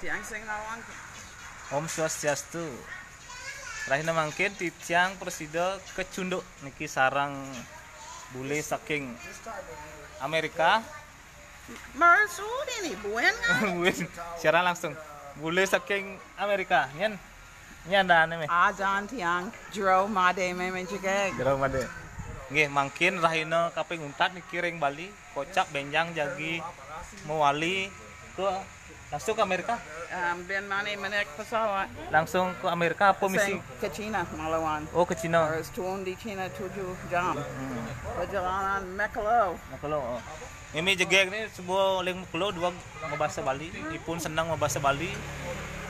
tiang sing nawang. Om Swastiastu. Rahina mangkin titiang presida kecunduk niki sarang bule saking Amerika. Marsud ini buen Wis secara langsung bule saking Amerika nyen nyandane me. Adan tiang jero made memang juga. Jero made. Nggih mangkin rahina kaping 4 niki ring Bali, kocak benjang jagi mewali ke langsung ke Amerika. Ben mane menek pesawat. Langsung ke Amerika apa misi? Ke Cina malawan. Oh ke Cina. Harus turun di Cina 7 jam. Perjalanan Mekelo. Mekelo. Ini jegek ini sebuah leng Mekelo dua membahasa Bali. Ipun senang membahasa Bali.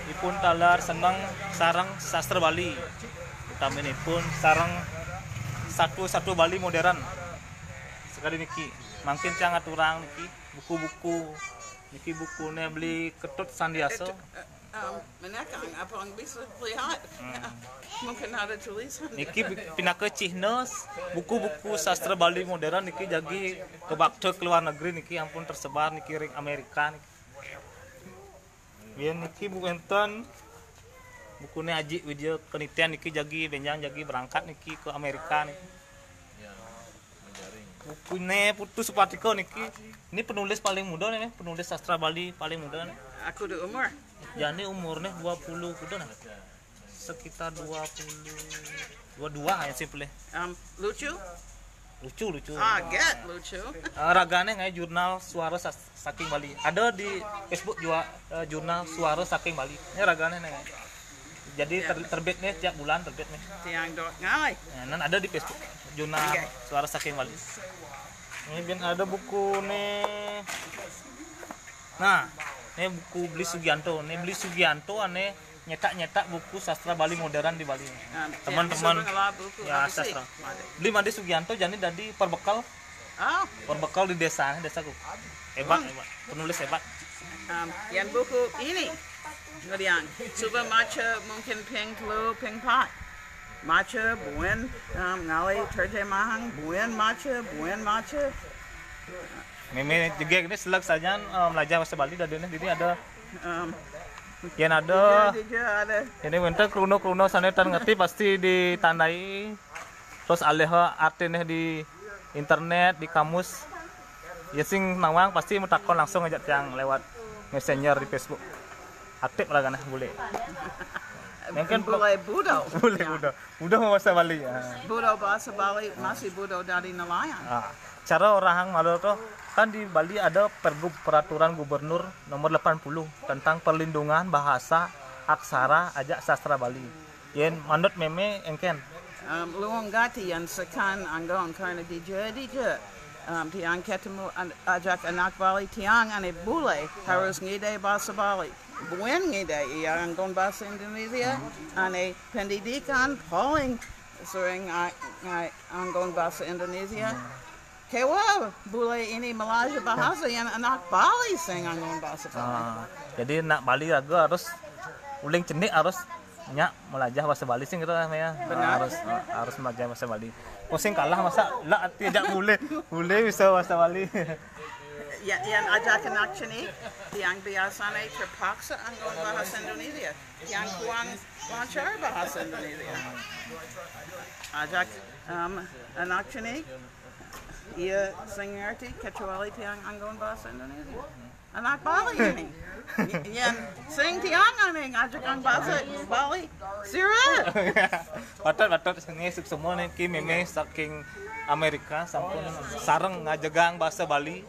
Ipun talar senang sarang sastra Bali. Utama ini pun sarang satu Bali modern. Sekali niki. Mungkin cangat orang niki buku-buku. Niki bukunya beli Ketut Sandiaso. Menekang apa yang bisa lihat. Mungkin ada tulisan. Niki pindah ke Cina, buku-buku sastra Bali modern niki jadi kebakti ke luar negeri niki ampun tersebar niki ring Amerika niki. Biar niki buku enten bukunya Aji Widya Kenitian niki jadi benjang jadi berangkat niki ke Amerika niki. Bukunya Putu Supatiko niki. Ini penulis paling muda nih, penulis sastra Bali paling muda nih. Aku di umur. Jadi umurnya 20 kuda nih. Sekitar 22 ya simple. Lucu? Lucu. Get lucu. Ragane ngai jurnal Suara Saking Bali. Ada di Facebook juga jurnal Suara Saking Bali. Ini ragane nih. Jadi terbitnya tiap bulan terbit nih. Tiang dot ngai. Nan ada di Facebook jurnal Suara Saking Bali. Ini biar ada buku nih. Nah, ini buku Beli Sugianto. Ini Beli Sugianto aneh nyetak buku sastra Bali modern di Bali. Teman-teman ya sastra. Beli Made Sugianto jadi perbekal. Perbekal di desa desaku. Hebat. Penulis hebat. Yang buku ini ngediang. Coba baca mungkin ping telu ping pat. Macha, buen, ngali terjemahan, buen macha. Meme juga ini selak saja belajar bahasa Bali dan ini ada yang ada ini bentar krono sana ngerti pasti ditandai terus aleha artinya di internet di kamus ya sing nawang pasti metakon langsung ngajak yang lewat messenger di Facebook aktif lah kan boleh. Mungkin boleh budo. Budo bahasa Bali. Budo bahasa Bali masih budo dari nelayan. Cara orang malu tuh kan di Bali ada peraturan gubernur nomor 80 tentang perlindungan bahasa aksara ajak sastra Bali. Yen manut meme engken. Luang gati yang sekan anggon karena dijadi je. Tiang ketemu ajak anak Bali tiang ane bule harus ngide bahasa Bali. Buen ngide yang anggon bahasa Indonesia ane pendidikan paling sering anggon bahasa Indonesia. Kewa bule ini Malaysia bahasa yang anak Bali sing anggon bahasa Bali. Jadi nak Bali raga harus uling cenik harus nyak melajah bahasa Bali sing gitu ya. Harus melajah bahasa Bali. Pusing kalah masa lah tidak boleh bisa bahasa Bali. Yang ajak anak sini yang biasanya terpaksa anggon bahasa Indonesia, yang kurang lancar bahasa Indonesia. Ajak anak sini ia sengerti kecuali tiang anggon bahasa Indonesia. Anak Bali ini yang sing tiang ane ngajakan bahasa Bali sira. Batat ini semua nih meme saking Amerika sampun sareng ngajagang bahasa Bali.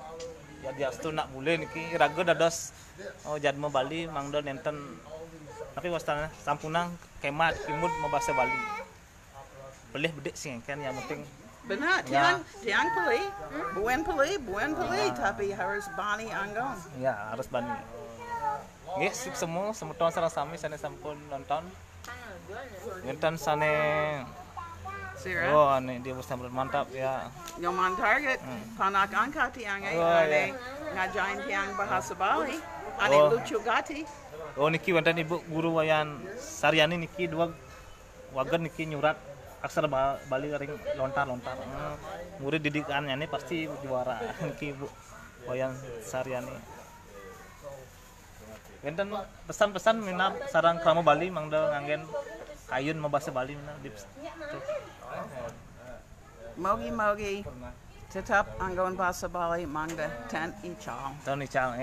Jadi astu nak boleh niki raga dados jadma Bali mangdo nenten tapi wastana sampunang kemat imut membahasa Bali. Boleh bedek sih kan yang penting benar, tiang buen peli, tapi harus bani anggon. Ya, harus bani. Yes, semua tahun sarang sami sana sampun nonton. Nonton sana. Oh, ane dia bersama mantap ya. Yang target panak angkat tiang ane ngajain tiang bahasa Bali, ane lucu gati. Oh, niki wantan ibu guru wayan Saryani niki dua wagan niki nyurat aksara Bali ring lontar. Murid didikannya ini pasti juara niki Bu Wayan Saryani. Enten pesan-pesan mina sarang krama Bali mangda nganggen kayun mau bahasa Bali mina di Mogi tetap anggawan bahasa Bali mangda ten ichal. Tahun ical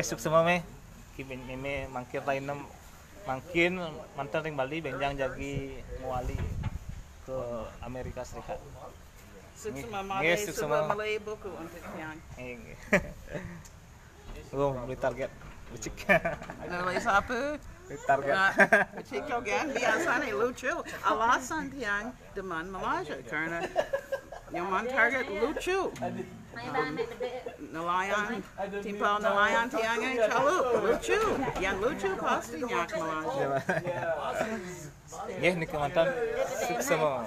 suk semua me kibin me mangkir lain mungkin mantan ring Bali benjang jadi muali ke Amerika Serikat. Suk sama Malay buku untuk yang. Oh, beli target. Becik. Nulis apa? Target. Becik kan biasanya lucu. Alasan tiang deman Malaysia karena yang target lucu. Nelayan, timpal nelayan tiangnya calup lucu. Yang lucu pastinya Malaysia. Nih kemantan sukses semua.